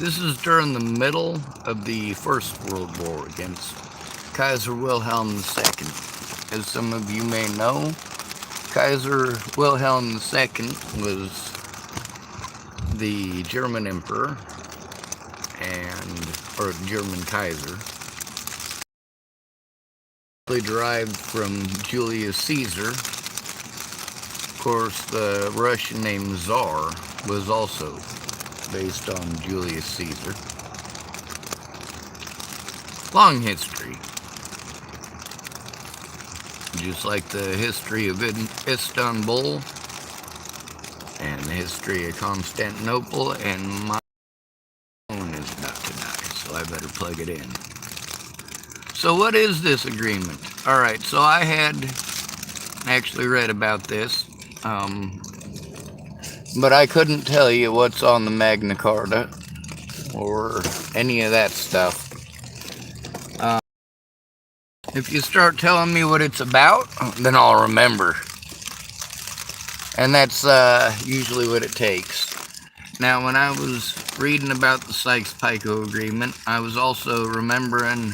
This is during the middle of the First World War against Kaiser Wilhelm II. As some of you may know, Kaiser Wilhelm II was the German emperor or German Kaiser, derived from Julius Caesar. Of course, the Russian name Tsar was also based on Julius Caesar. Long history. Just like the history of Istanbul and the history of Constantinople, and my phone is about to die, so I better plug it in. So what is this agreement? Alright, so I had actually read about this, but I couldn't tell you what's on the Magna Carta or any of that stuff. If you start telling me what it's about, then I'll remember. And that's usually what it takes. Now, when I was reading about the Sykes-picot Agreement, I was also remembering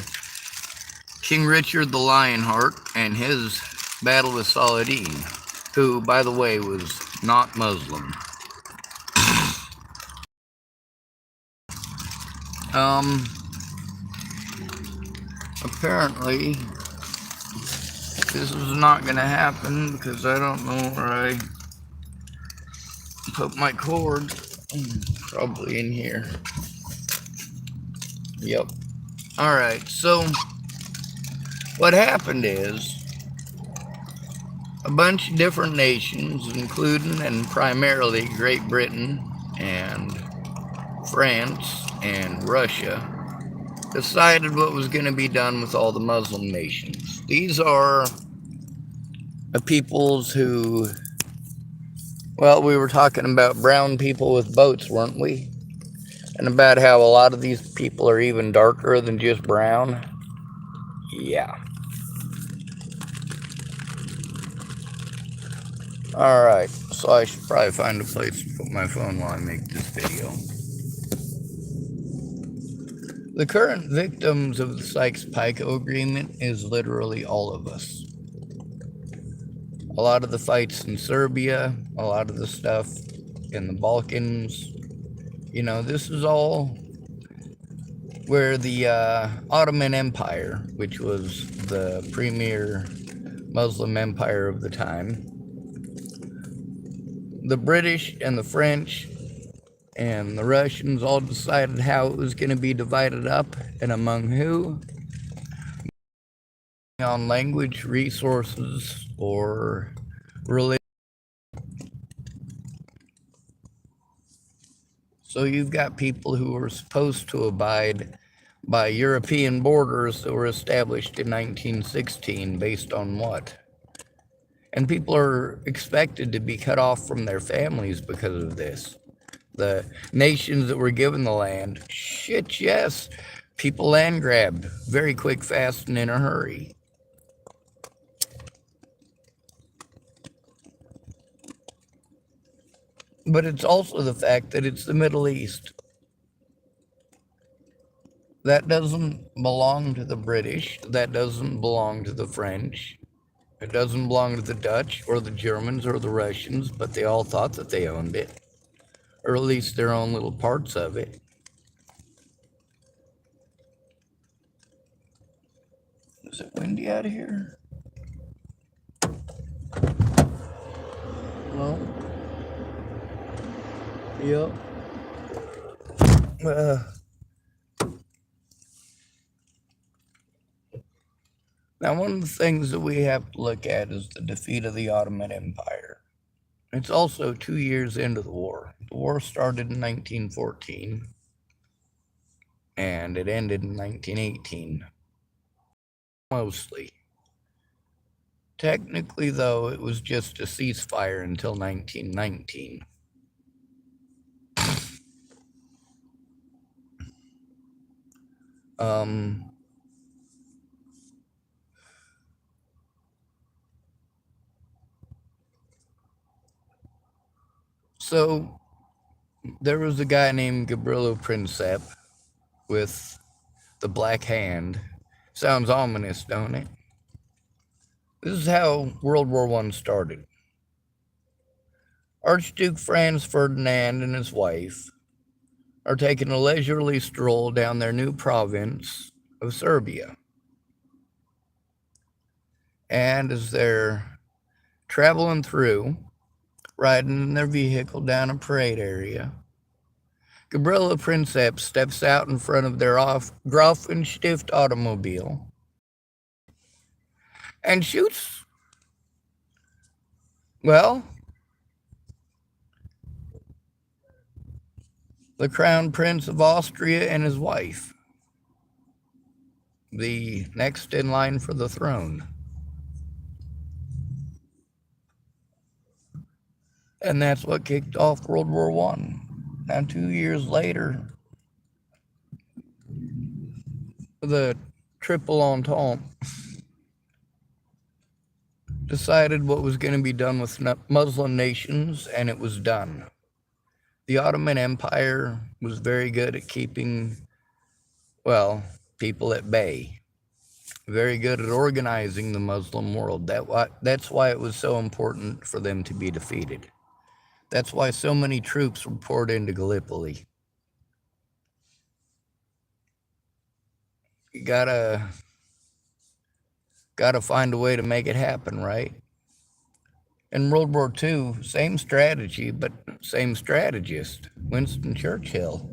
King Richard the Lionheart and his battle with Saladin, who, by the way, was not Muslim. Apparently, this is not going to happen because I don't know where I put my cord. Probably in here. Yep. Alright, so what happened is a bunch of different nations, including and primarily Great Britain and France and Russia, decided what was going to be done with all the Muslim nations. These are peoples who, well, we were talking about brown people with boats, weren't we? And about how a lot of these people are even darker than just brown. Yeah. Alright, so I should probably find a place to put my phone while I make this video. The current victims of the Sykes-picot Agreement is literally all of us. A lot of the fights in Serbia, a lot of the stuff in the Balkans, you know, this is all where the Ottoman Empire, which was the premier Muslim empire of the time, the British and the French and the Russians all decided how it was going to be divided up and among who, on language, resources, or religion. So you've got people who were supposed to abide by European borders that were established in 1916 based on what? And people are expected to be cut off from their families because of this. The nations that were given the land, shit, yes, people land grabbed very quick, fast, and in a hurry. But it's also the fact that it's the Middle East. That doesn't belong to the British. That doesn't belong to the French. It doesn't belong to the Dutch or the Germans or the Russians, but they all thought that they owned it, or at least their own little parts of it. Is it windy out of here? Well, yep. Now, one of the things that we have to look at is the defeat of the Ottoman Empire. It's also 2 years into the war. The war started in 1914, and it ended in 1918. Mostly. Technically, though, it was just a ceasefire until 1919. So, There was a guy named Gabriel Princip with the Black Hand. Sounds ominous, don't it? This is how World War I started. Archduke Franz Ferdinand and his wife are taking a leisurely stroll down their new province of Serbia. And as they're traveling through, riding in their vehicle down a parade area, Gabriela Princip steps out in front of their Grafenstift automobile and shoots, well, the Crown Prince of Austria and his wife, the next in line for the throne. And that's what kicked off World War I. Now, 2 years later, the Triple Entente decided what was going to be done with Muslim nations, and it was done. The Ottoman Empire was very good at keeping, well, people at bay. Very good at organizing the Muslim world. That's why it was so important for them to be defeated. That's why so many troops were poured into Gallipoli. You gotta find a way to make it happen, right? In World War II, same strategy, but same strategist, Winston Churchill.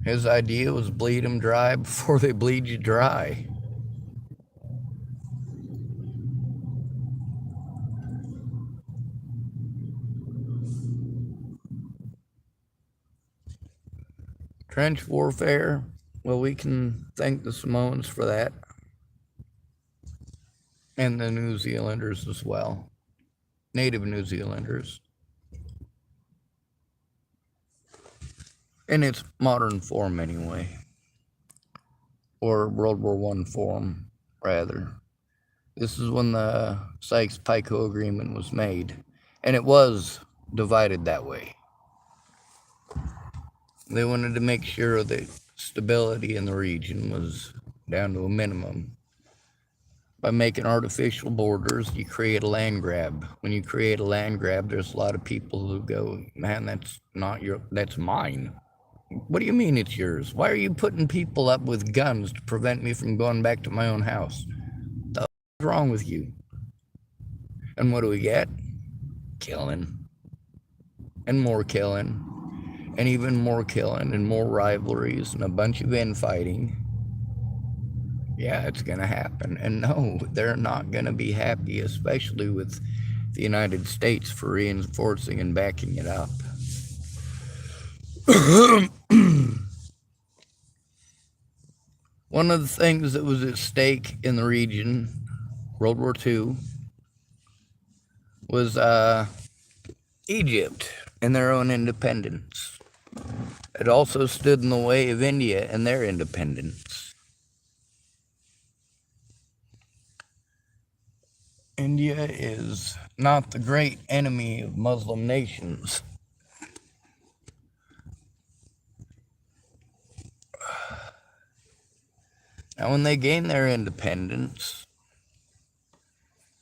His idea was bleed them dry before they bleed you dry. Trench warfare, well, we can thank the Samoans for that. And the New Zealanders as well. Native New Zealanders. In its modern form, anyway. Or World War I form, rather. This is when the Sykes-picot Agreement was made. And it was divided that way. They wanted to make sure that stability in the region was down to a minimum. By making artificial borders, you create a land grab. When you create a land grab, there's a lot of people who go, man, that's mine. What do you mean it's yours? Why are you putting people up with guns to prevent me from going back to my own house? What's wrong with you? And what do we get? Killing. And more killing. And even more killing and more rivalries and a bunch of infighting. Yeah, it's going to happen. And no, they're not going to be happy, especially with the United States for reinforcing and backing it up. One of the things that was at stake in the region, World War II, was Egypt and their own independence. It also stood in the way of India and their independence. India is not the great enemy of Muslim nations. Now, when they gained their independence,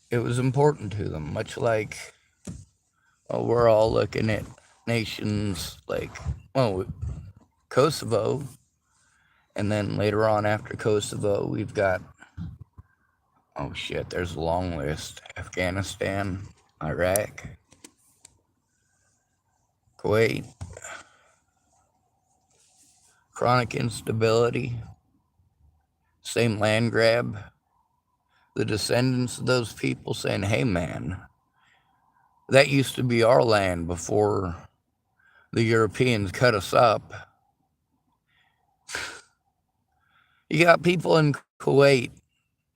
it was important to them, much like we're all looking at nations like, Kosovo, and then later on after Kosovo, we've got, there's a long list. Afghanistan, Iraq, Kuwait, chronic instability, same land grab, the descendants of those people saying, hey man, that used to be our land before the Europeans cut us up. You got people in Kuwait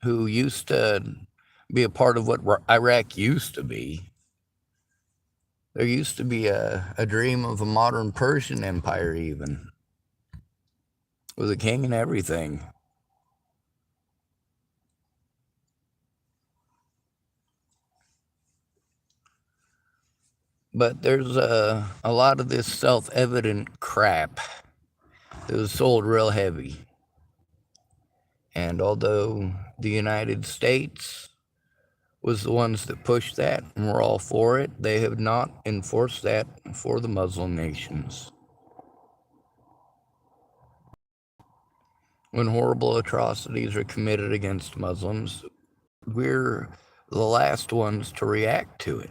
who used to be a part of what Iraq used to be. There used to be a dream of a modern Persian empire even, with a king and everything. But there's a lot of this self-evident crap that was sold real heavy. And although the United States was the ones that pushed that, and we're all for it, they have not enforced that for the Muslim nations. When horrible atrocities are committed against Muslims, we're the last ones to react to it.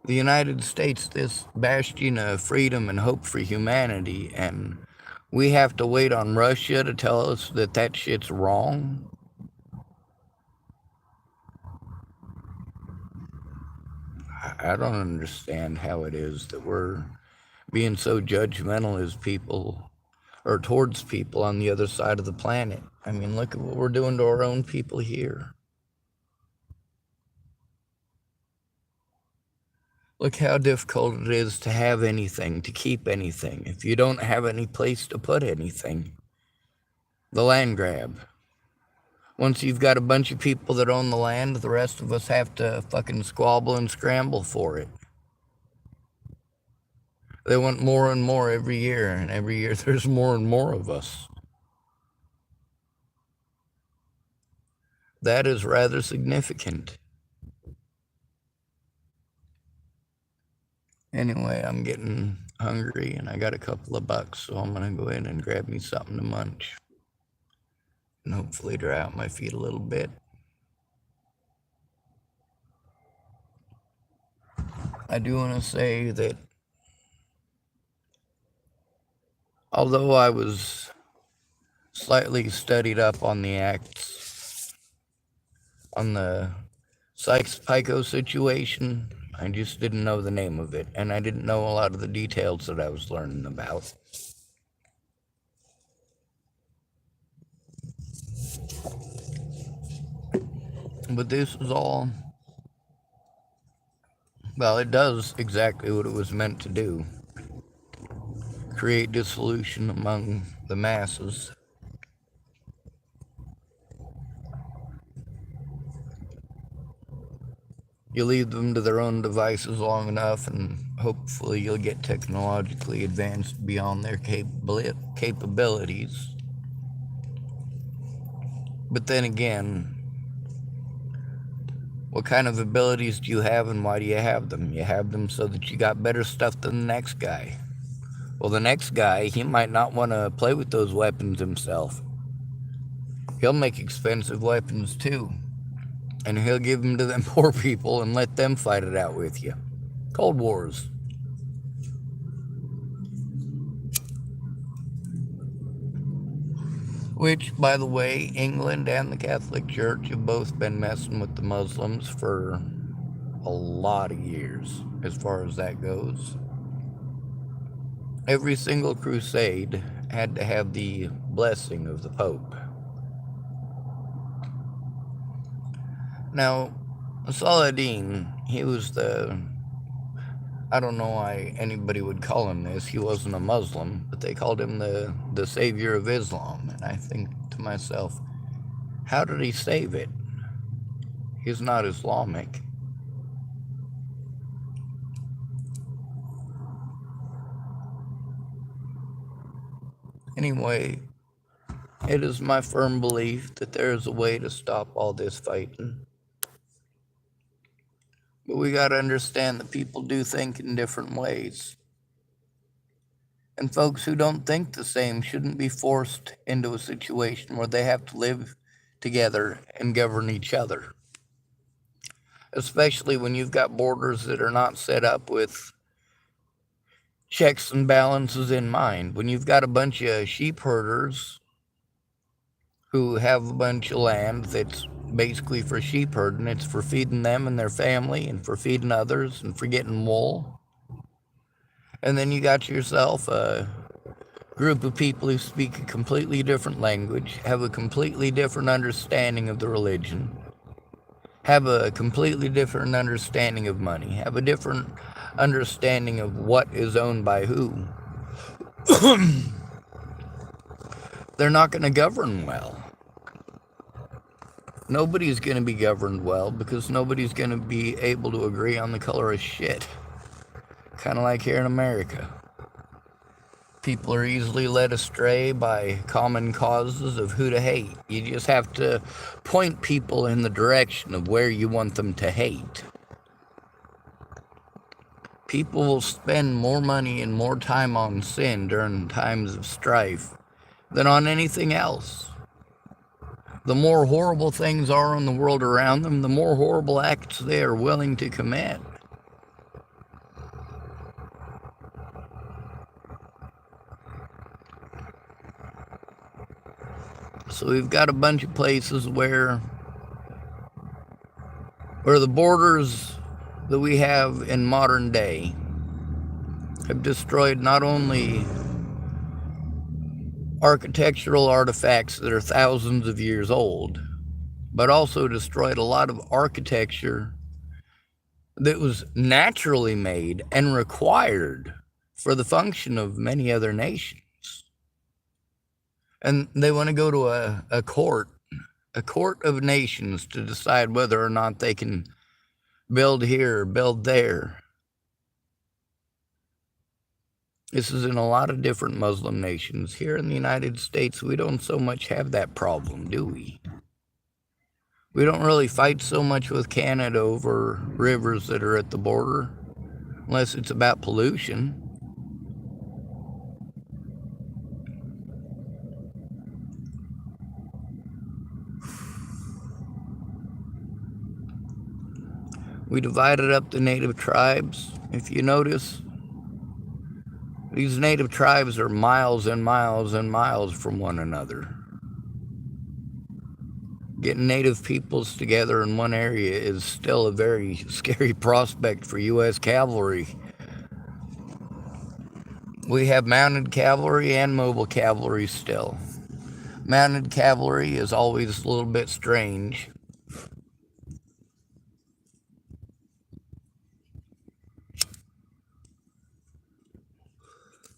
The United States, this bastion of freedom and hope for humanity, and we have to wait on Russia to tell us that that shit's wrong? I don't understand how it is that we're being so judgmental as people, or towards people on the other side of the planet. I mean, look at what we're doing to our own people here. Look how difficult it is to have anything, to keep anything, if you don't have any place to put anything. The land grab. Once you've got a bunch of people that own the land, the rest of us have to fucking squabble and scramble for it. They want more and more every year, and every year there's more and more of us. That is rather significant. Anyway, I'm getting hungry, and I got a couple of bucks, so I'm going to go in and grab me something to munch. And hopefully dry out my feet a little bit. I do want to say that although I was slightly studied up on the acts, on the Sykes-picot situation, I just didn't know the name of it, and I didn't know a lot of the details that I was learning about. But this is all, well, it does exactly what it was meant to do. Create dissolution among the masses. You leave them to their own devices long enough, and hopefully you'll get technologically advanced beyond their capabilities. But then again, what kind of abilities do you have, and why do you have them? You have them so that you got better stuff than the next guy. Well, the next guy, he might not want to play with those weapons himself. He'll make expensive weapons too. And he'll give them to them poor people and let them fight it out with you. Cold Wars. Which, by the way, England and the Catholic Church have both been messing with the Muslims for a lot of years, as far as that goes. Every single crusade had to have the blessing of the Pope. Now, Saladin, he was I don't know why anybody would call him this. He wasn't a Muslim, but they called him the savior of Islam. And I think to myself, how did he save it? He's not Islamic. Anyway, it is my firm belief that there is a way to stop all this fighting. But we got to understand that people do think in different ways. And folks who don't think the same shouldn't be forced into a situation where they have to live together and govern each other. Especially when you've got borders that are not set up with checks and balances in mind. When you've got a bunch of sheep herders who have a bunch of land that's basically for sheep herding, it's for feeding them and their family and for feeding others and for getting wool. And then you got yourself a group of people who speak a completely different language, have a completely different understanding of the religion, have a completely different understanding of money, have a different understanding of what is owned by who. They're not going to govern well. nobody's going to be governed well because nobody's going to be able to agree on the color of shit. Kind of like here in America. People are easily led astray by common causes of who to hate. You just have to point people in the direction of where you want them to hate. People will spend more money and more time on sin during times of strife than on anything else. The more horrible things are in the world around them, the more horrible acts they are willing to commit. So we've got a bunch of places where the borders that we have in modern day have destroyed not only architectural artifacts that are thousands of years old, but also destroyed a lot of architecture that was naturally made and required for the function of many other nations. And they want to go to a court of nations to decide whether or not they can build here or build there. This is in a lot of different Muslim nations. Here in the United States, we don't so much have that problem, do we? We don't really fight so much with Canada over rivers that are at the border, unless it's about pollution. We divided up the native tribes. If you notice, these native tribes are miles and miles and miles from one another. Getting native peoples together in one area is still a very scary prospect for U.S. cavalry. We have mounted cavalry and mobile cavalry still. Mounted cavalry is always a little bit strange.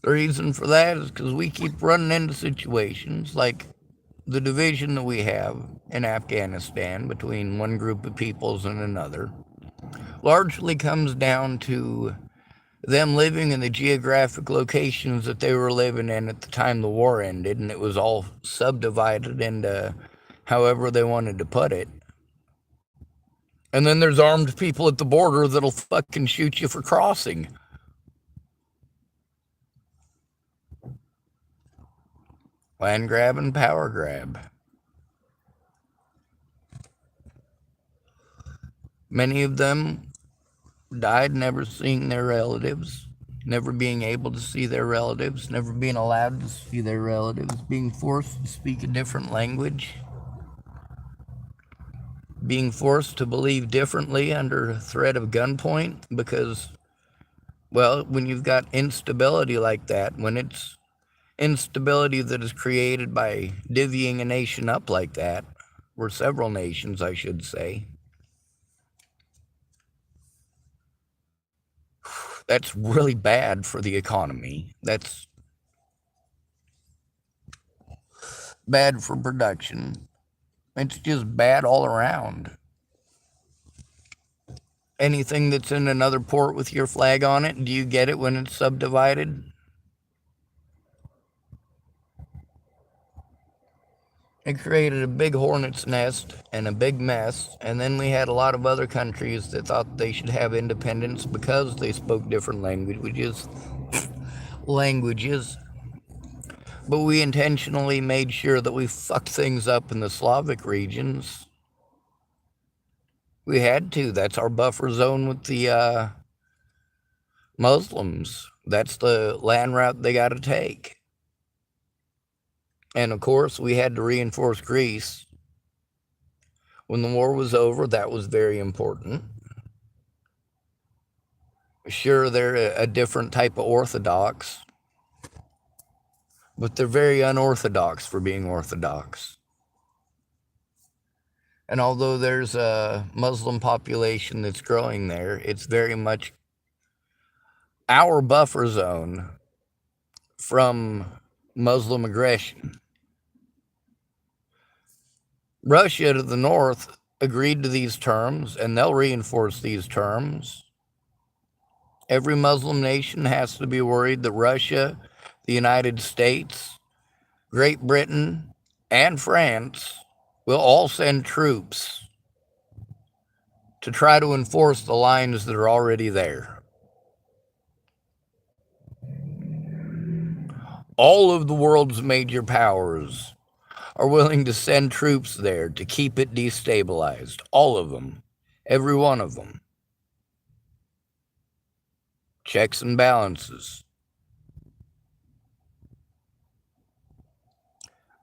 The reason for that is because we keep running into situations like the division that we have in Afghanistan between one group of peoples and another largely comes down to them living in the geographic locations that they were living in at the time the war ended, and it was all subdivided into however they wanted to put it. And then there's armed people at the border that'll fucking shoot you for crossing. Land grab and power grab. Many of them died never seeing their relatives, never being able to see their relatives, never being allowed to see their relatives, being forced to speak a different language, being forced to believe differently under threat of gunpoint because, well, when you've got instability like that, when it's instability that is created by divvying a nation up like that, or several nations, I should say, that's really bad for the economy. That's bad for production. It's just bad all around. Anything that's in another port with your flag on it, do you get it when it's subdivided? It created a big hornet's nest and a big mess, and then we had a lot of other countries that thought they should have independence because they spoke different languages. But we intentionally made sure that we fucked things up in the Slavic regions. We had to. That's our buffer zone with the Muslims. That's the land route they got to take. And of course, we had to reinforce Greece. When the war was over, that was very important. Sure, they're a different type of Orthodox, but they're very unorthodox for being Orthodox. And although there's a Muslim population that's growing there, it's very much our buffer zone from Muslim aggression. Russia to the north agreed to these terms, and they'll reinforce these terms. Every Muslim nation has to be worried that Russia, the United States, Great Britain, and France will all send troops to try to enforce the lines that are already there. All of the world's major powers are willing to send troops there to keep it destabilized. All of them. Every one of them. Checks and balances.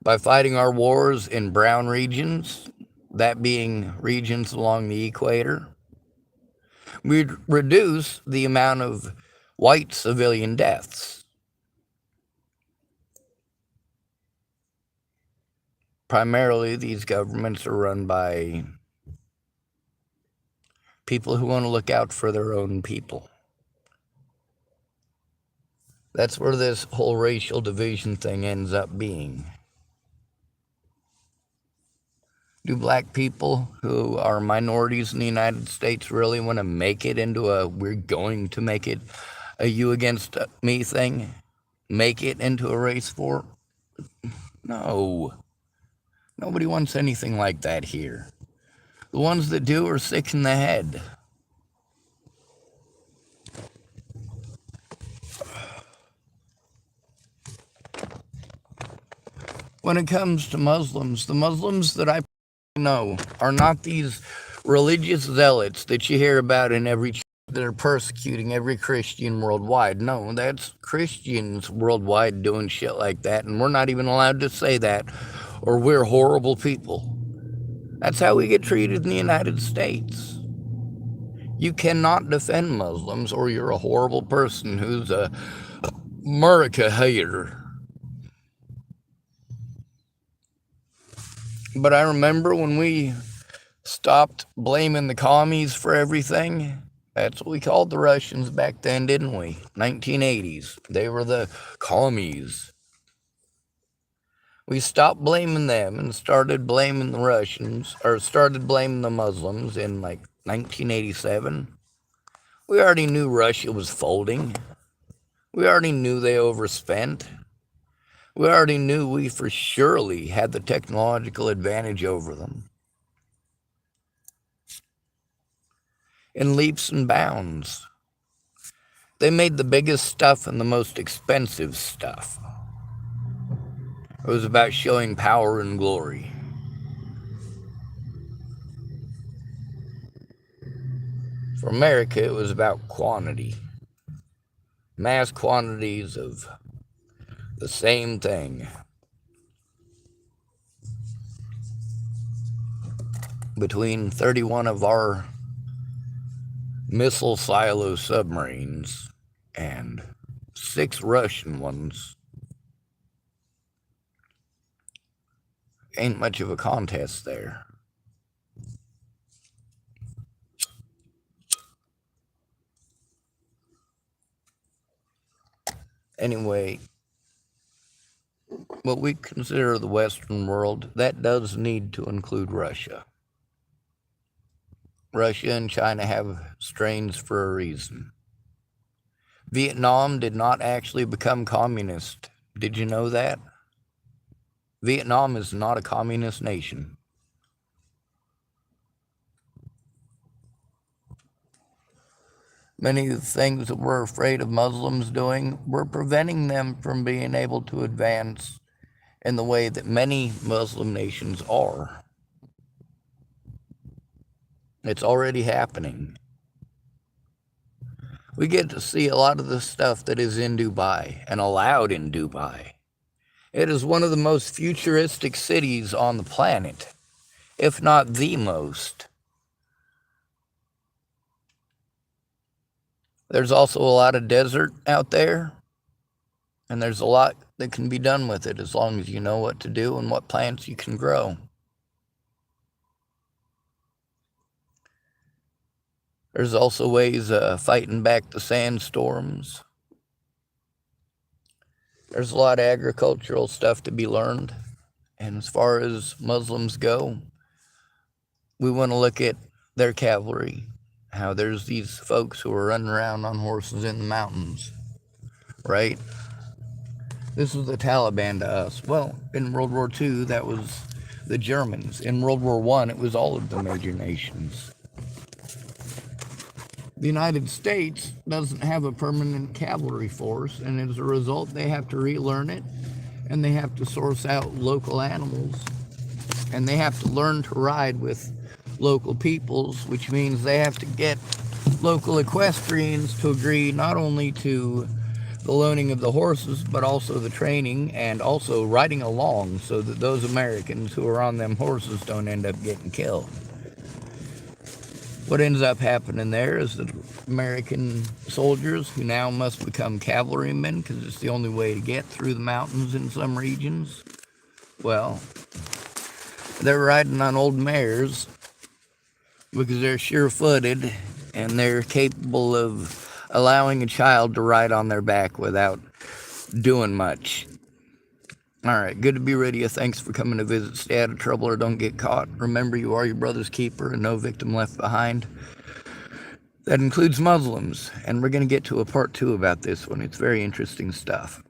By fighting our wars in brown regions, that being regions along the equator, we'd reduce the amount of white civilian deaths. Primarily, these governments are run by people who want to look out for their own people. That's where this whole racial division thing ends up being. Do black people who are minorities in the United States really want to make it into we're going to make it a you against me thing? Make it into a race war? No. Nobody wants anything like that here. The ones that do are sick in the head. When it comes to Muslims, the Muslims that I know are not these religious zealots that you hear about in every church that are persecuting every Christian worldwide. No, that's Christians worldwide doing shit like that, and we're not even allowed to say that, or we're horrible people. That's how we get treated in the United States. You cannot defend Muslims, or you're a horrible person who's a America hater. But I remember when we stopped blaming the commies for everything. That's what we called the Russians back then, didn't we? 1980s. They were the commies. We stopped blaming them and started blaming the Russians, or started blaming the Muslims in like 1987. We already knew Russia was folding. We already knew they overspent. We already knew we for surely had the technological advantage over them. In leaps and bounds. They made the biggest stuff and the most expensive stuff. It was about showing power and glory. For America, it was about quantity. Mass quantities of the same thing. Between 31 of our missile silo submarines and 6 Russian ones, ain't much of a contest there. Anyway, what we consider the Western world, that does need to include Russia. Russia and China have strains for a reason. Vietnam did not actually become communist. Did you know that? Vietnam is not a communist nation. Many of the things that we're afraid of Muslims doing, we're preventing them from being able to advance in the way that many Muslim nations are. It's already happening. We get to see a lot of the stuff that is in Dubai and allowed in Dubai. It is one of the most futuristic cities on the planet, if not the most. There's also a lot of desert out there, and there's a lot that can be done with it as long as you know what to do and what plants you can grow. There's also ways of fighting back the sandstorms. There's a lot of agricultural stuff to be learned. And as far as Muslims go, we want to look at their cavalry. How there's these folks who are running around on horses in the mountains, right? This was the Taliban to us. Well, in World War II, that was the Germans. In World War I, it was all of the major nations. The United States doesn't have a permanent cavalry force, and as a result, they have to relearn it, and they have to source out local animals, and they have to learn to ride with local peoples, which means they have to get local equestrians to agree not only to the loaning of the horses, but also the training and also riding along so that those Americans who are on them horses don't end up getting killed. What ends up happening there is that American soldiers who now must become cavalrymen because it's the only way to get through the mountains in some regions, well, they're riding on old mares because they're sure-footed and they're capable of allowing a child to ride on their back without doing much. All right, good to be with you. Thanks for coming to visit. Stay out of trouble or don't get caught. Remember, you are your brother's keeper and no victim left behind. That includes Muslims, and we're going to get to a part 2 about this one. It's very interesting stuff.